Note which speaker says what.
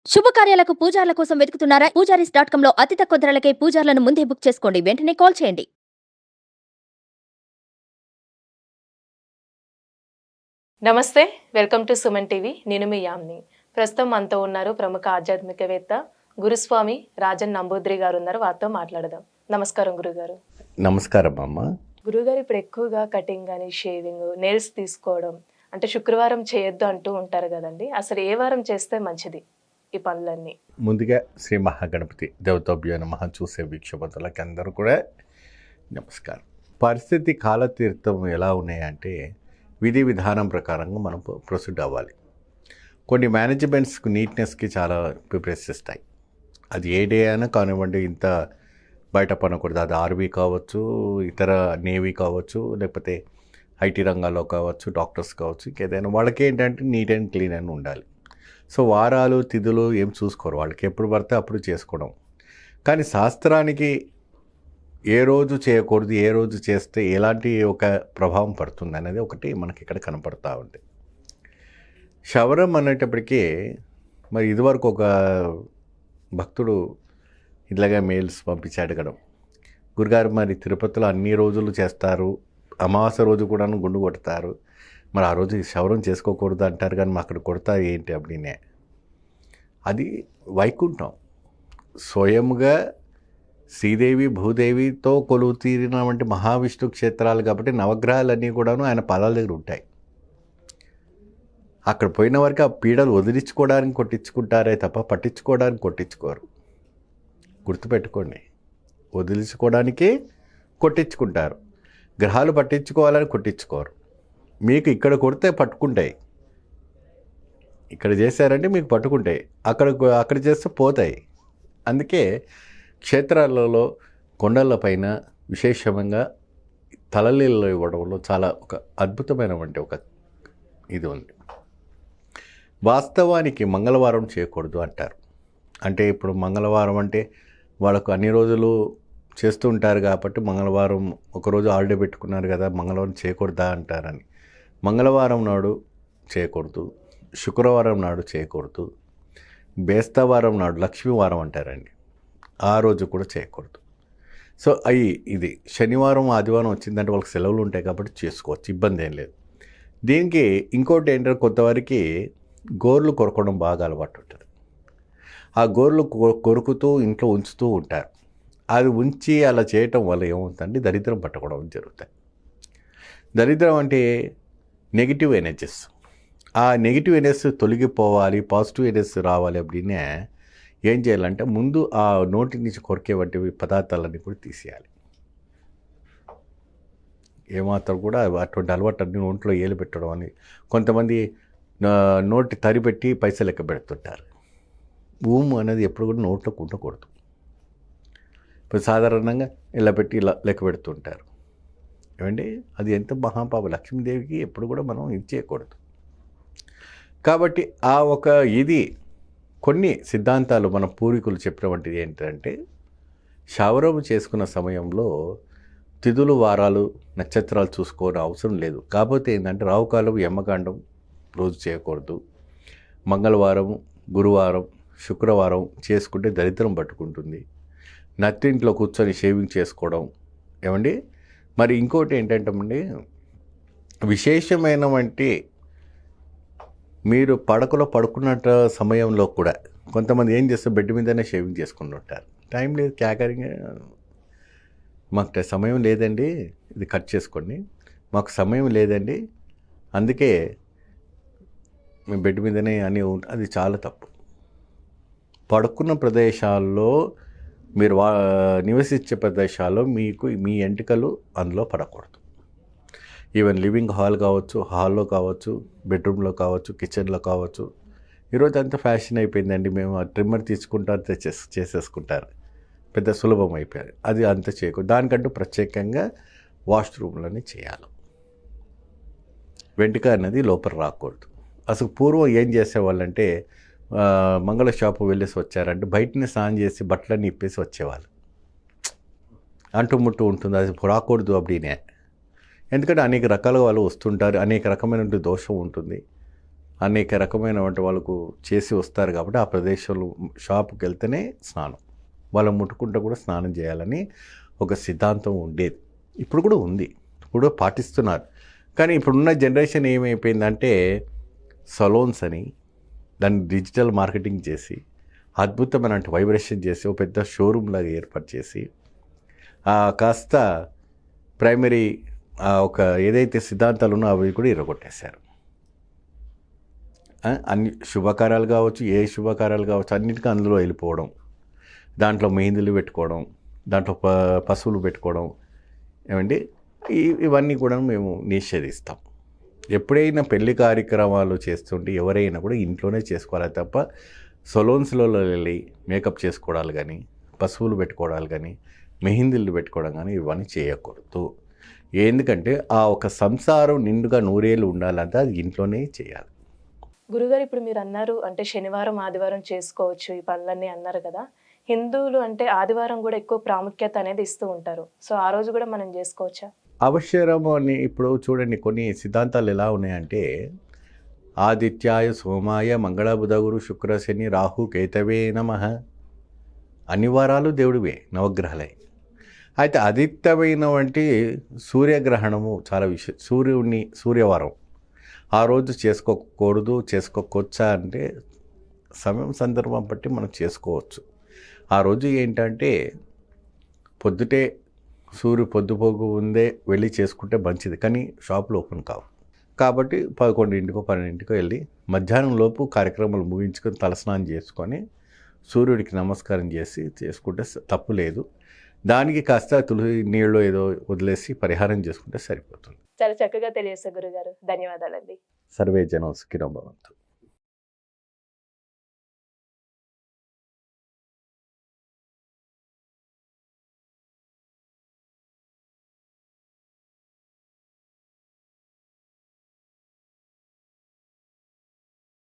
Speaker 1: శుభకార్యాలకు పూజార్ల కోసం వెతుకుతున్నారా? పూజారీస్.com లో అతి తక్కువ ధరలకే పూజార్లను ముందే బుక్ చేసుకోండి. వెంటనే కాల్ చేయండి.
Speaker 2: నమస్తే, వెల్కమ్ టు సుమన్ టీవీ. నేను మీ యామ్ని. ప్రస్తుతం మనతో ఉన్నారు ప్రముఖ ఆధ్యాత్మికవేత్త గురుస్వామి రాజన్ నంబూద్రి గారు ఉన్నారు. వారితో మాట్లాడదాం. నమస్కారం గురుగారు.
Speaker 3: నమస్కారం అమ్మ.
Speaker 2: గురుగారు, ఇప్పుడు ఎక్కువగా కటింగ్ కానీ షేవింగ్, నెయిల్స్ తీసుకోవడం అంటే శుక్రవారం చేయొద్దు అంటూ ఉంటారు కదండి. అసలు ఏ వారం చేస్తే మంచిది ఈ పనులన్నీ?
Speaker 3: ముందుగా శ్రీ మహాగణపతి దేవతాభ్యో నమః చూసే వీక్షకులకి అందరూ కూడా నమస్కారం. పరిస్థితి కాలతీర్థం ఎలా ఉన్నాయంటే విధి విధానం ప్రకారంగా మనం ప్రొసీడ్ అవ్వాలి. కొన్ని మేనేజ్మెంట్స్కి నీట్నెస్కి చాలా ప్రిఫరెన్స్ ఇస్తాయి. అది ఏ డే అయినా కానివ్వండి, ఇంత బయట పనకూడదు. అది ఆర్మీ కావచ్చు, ఇతర నేవీ కావచ్చు, లేకపోతే ఐటీ రంగాల్లో కావచ్చు, డాక్టర్స్ కావచ్చు, ఇంకేదైనా వాళ్ళకి ఏంటంటే నీట్ అండ్ క్లీన్ అని ఉండాలి. సో వారాలు తిథులు ఏం చూసుకోరు, వాళ్ళకి ఎప్పుడు పడితే అప్పుడు చేసుకోవడం. కానీ శాస్త్రానికి ఏ రోజు చేయకూడదు, ఏ రోజు చేస్తే ఎలాంటి ఒక ప్రభావం పడుతుంది అనేది ఒకటి మనకి ఇక్కడ కనపడతా ఉంది. క్షవరం అనేటప్పటికీ మరి ఇదివరకు ఒక భక్తుడు ఇలాగా మెయిల్స్ పంపించి అడగడం, గురుగారు మరి తిరుపతిలో అన్ని రోజులు చేస్తారు, అమావాస్య రోజు కూడా గుండు కొడతారు, మరి ఆ రోజు క్షవరం చేసుకోకూడదు అంటారు, కానీ మా అక్కడ కొడతా ఏంటి அப்படிనే. అది వైకుంఠం స్వయంగా శ్రీదేవి భూదేవితో కొలువు తీరిన వంటి మహావిష్ణు క్షేత్రాలు కాబట్టి నవగ్రహాలన్నీ కూడాను ఆయన పాదాల దగ్గర ఉంటాయి. అక్కడ పోయిన వరకు ఆ పీడలు వదిలించుకోవడానికి కొట్టించుకుంటారే తప్ప పట్టించుకోవడానికి కొట్టించుకోరు. గుర్తుపెట్టుకోండి, వదిలించుకోవడానికి కొట్టించుకుంటారు, గ్రహాలు పట్టించుకోవాలని కొట్టించుకోరు. మీకు ఇక్కడ కొడితే పట్టుకుంటాయి, ఇక్కడ చేశారంటే మీకు పట్టుకుంటాయి, అక్కడ చేస్తే పోతాయి. అందుకే క్షేత్రాలలో కొండల పైన విశేషంగా తలలీలలో ఇవ్వడంలో చాలా ఒక అద్భుతమైనటువంటి ఒక ఇది ఉంది. వాస్తవానికి మంగళవారం చేయకూడదు అంటారు. అంటే ఇప్పుడు మంగళవారం అంటే వాళ్ళకు అన్ని రోజులు చేస్తూ ఉంటారు కాబట్టి మంగళవారం ఒకరోజు హాలిడే పెట్టుకున్నారు కదా, మంగళవారం చేయకూడదా అంటారని. మంగళవారం నాడు చేయకూడదు, శుక్రవారం నాడు చేయకూడదు, బేస్తవారం నాడు లక్ష్మీవారం అంటారండి, ఆ రోజు కూడా చేయకూడదు. సో ఇది శనివారం ఆదివారం వచ్చిందంటే వాళ్ళకి సెలవులు ఉంటాయి కాబట్టి చేసుకోవచ్చు, ఇబ్బంది ఏం లేదు. దీనికి ఇంకోటి ఏంటంటే కొంతవరకు గోర్లు కొరకడం బాగా అలవాటు ఉంటుంది. ఆ గోర్లు కొరుకుతూ ఇంట్లో ఉంచుతూ ఉంటారు. అది ఉంచి అలా చేయటం వల్ల ఏమవుతుందంటే దరిద్రం పట్టుకోవడం జరుగుతాయి. దరిద్రం అంటే నెగిటివ్ ఎనర్జీస్. ఆ నెగిటివ్ ఎనర్జీస్ తొలగిపోవాలి, పాజిటివ్ ఎనర్జీస్ రావాలి அப்படிనే ఏం చేయాలంటే ముందు ఆ నోటి నుంచి కొరికే వంటి పదార్థాలన్నీ కూడా తీసేయాలి. ఏమాత్రం కూడా అటువంటి అలవాటు అన్ని ఒంట్లో ఏలు పెట్టడం అని కొంతమంది నోటి తరిపెట్టి పైసలు లెక్క పెడుతుంటారు. ఊము అనేది ఎప్పుడు కూడా నోట్లోకి ఉండకూడదు. ఇప్పుడు సాధారణంగా ఇలా పెట్టి ఇలా లెక్క పెడుతుంటారు. ఏమండి, అది ఎంత మహాపాప. లక్ష్మీదేవికి ఎప్పుడు కూడా మనం ఇది చేయకూడదు. కాబట్టి ఆ ఒక ఇది కొన్ని సిద్ధాంతాలు మన పూర్వీకులు చెప్పిన వంటిది ఏంటంటే క్షవరం చేసుకున్న సమయంలో తిథులు వారాలు నక్షత్రాలు చూసుకోవడం అవసరం లేదు. కాకపోతే ఏంటంటే రావుకాలం యమకాండం రోజు చేయకూడదు. మంగళవారం, గురువారం, శుక్రవారం చేసుకుంటే దరిద్రం పట్టుకుంటుంది. నట్టింట్లో కూర్చొని షేవింగ్ చేసుకోవడం. ఏమండి, మరి ఇంకోటి ఏంటంటే విశేషమైన వంటి మీరు పడకలో పడుకున్న సమయంలో కూడా కొంతమంది ఏం చేస్తారు, బెడ్ మీదనే షేవింగ్ చేసుకుని ఉంటారు. టైం లేదు, క్యాకరింగ్, మాకు సమయం లేదండి, ఇది కట్ చేసుకోండి, మాకు సమయం లేదండి, అందుకే మేము బెడ్ మీదనే అని అది చాలా తప్పు. పడుకున్న ప్రదేశాల్లో మీరు నివసించే ప్రదేశాల్లో మీకు మీ ఎంటికలు అందులో పడకూడదు. ఈవెన్ లివింగ్ హాల్ కావచ్చు, హాల్లో కావచ్చు, బెడ్రూమ్లో కావచ్చు, కిచెన్లో కావచ్చు. ఈరోజు అంత ఫ్యాషన్ అయిపోయిందండి, మేము ఆ ట్రిమ్మర్ తీసుకుంటారు చేసేసుకుంటారు, పెద్ద సులభం అయిపోయింది. అది అంత చేయకూడదు. దానికంటూ ప్రత్యేకంగా వాష్రూమ్లోనే చేయాలి. వెంట్రుక అనేది లోపల రాకూడదు. అసలు పూర్వం ఏం చేసేవాళ్ళంటే మంగళ షాపు వెళ్ళేసి వచ్చారంటే బయటనే స్నానం చేసి బట్టలన్నీ ఇప్పేసి వచ్చేవాళ్ళు. అంటుముట్టు ఉంటుంది, అది రాకూడదు அப்படிనే. ఎందుకంటే అనేక రకాల వాళ్ళు వస్తుంటారు, అనేక రకమైనటువంటి దోషం ఉంటుంది. అనేక రకమైనటువంటి వాళ్ళకు చేసి వస్తారు కాబట్టి ఆ ప్రదేశంలో షాపుకి వెళ్తేనే స్నానం, వాళ్ళు ముట్టుకుంటూ కూడా స్నానం చేయాలని ఒక సిద్ధాంతం ఉండేది. ఇప్పుడు కూడా ఉంది, ఇప్పుడు పాటిస్తున్నారు. కానీ ఇప్పుడున్న జనరేషన్ ఏమైపోయిందంటే సలోన్స్ అని దాన్ని డిజిటల్ మార్కెటింగ్ చేసి అద్భుతమైన వైబ్రేషన్ చేసి ఒక పెద్ద షోరూమ్ లాగా ఏర్పాటు చేసి కాస్త ప్రైమరీ ఒక ఏదైతే సిద్ధాంతాలు ఉన్నో అవి కూడా ఇరగొట్టేశారు. అన్ని శుభకార్యాలు కావచ్చు, ఏ శుభకార్యాలు కావచ్చు అన్నిటికీ అందులో వెళ్ళిపోవడం, దాంట్లో మెహందీలు పెట్టుకోవడం, దాంట్లో పశువులు పెట్టుకోవడం, ఏమండి ఇవన్నీ కూడా మేము నిషేధిస్తాం. ఎప్పుడైనా పెళ్లి కార్యక్రమాలు చేస్తుంటే ఎవరైనా కూడా ఇంట్లోనే చేసుకోవాలి తప్ప సలోన్స్లో వెళ్ళి మేకప్ చేసుకోవడాలు కానీ, పశువులు పెట్టుకోవడాలు కానీ, మెహందీలు పెట్టుకోవడం కానీ ఇవన్నీ చేయకూడదు. ఎందుకంటే ఆ ఒక సంసారం నిండుగా నూరేళ్ళు ఉండాలంటే అది ఇంట్లోనే చేయాలి.
Speaker 2: గురుగారు, ఇప్పుడు మీరు అన్నారు అంటే శనివారం ఆదివారం చేసుకోవచ్చు ఈ పనులన్నీ అన్నారు కదా, హిందువులు అంటే ఆదివారం కూడా ఎక్కువ ప్రాముఖ్యత అనేది ఇస్తూ ఉంటారు. సో ఆ రోజు కూడా మనం చేసుకోవచ్చా?
Speaker 3: అవసరము అని ఇప్పుడు చూడండి, కొన్ని సిద్ధాంతాలు ఎలా ఉన్నాయంటే ఆదిత్యాయ సోమాయ మంగళ బుధ గురు శుక్ర శని రాహు కేతవే నమః, అన్ని వారాలు దేవుడివే, నవగ్రహాలే. అయితే ఆదిత్యమైన వంటి సూర్యగ్రహణము చాలా సూర్యవారం ఆ రోజు చేసుకోకూడదు, చేసుకోవచ్చా అంటే సమయం సందర్భం బట్టి మనం చేసుకోవచ్చు. ఆ రోజు ఏంటంటే పొద్దుటే పొద్దుపోకు ముందే వెళ్ళి చేసుకుంటే మంచిది, కానీ షాపులు ఓపెన్ కావు కాబట్టి 11కో 12కో వెళ్ళి మధ్యాహ్నం లోపు కార్యక్రమాలు ముగించుకొని తలస్నానం చేసుకొని సూర్యుడికి నమస్కారం చేసి చేసుకుంటే తప్పు లేదు. దానికి కాస్త తులసి నీళ్ళు ఏదో వదిలేసి పరిహారం చేసుకుంటే సరిపోతుంది.
Speaker 2: చాలా చక్కగా తెలియజేశారు గురుగారు, ధన్యవాదాలండి.
Speaker 3: సర్వే జనం సుఖినో భవంతు.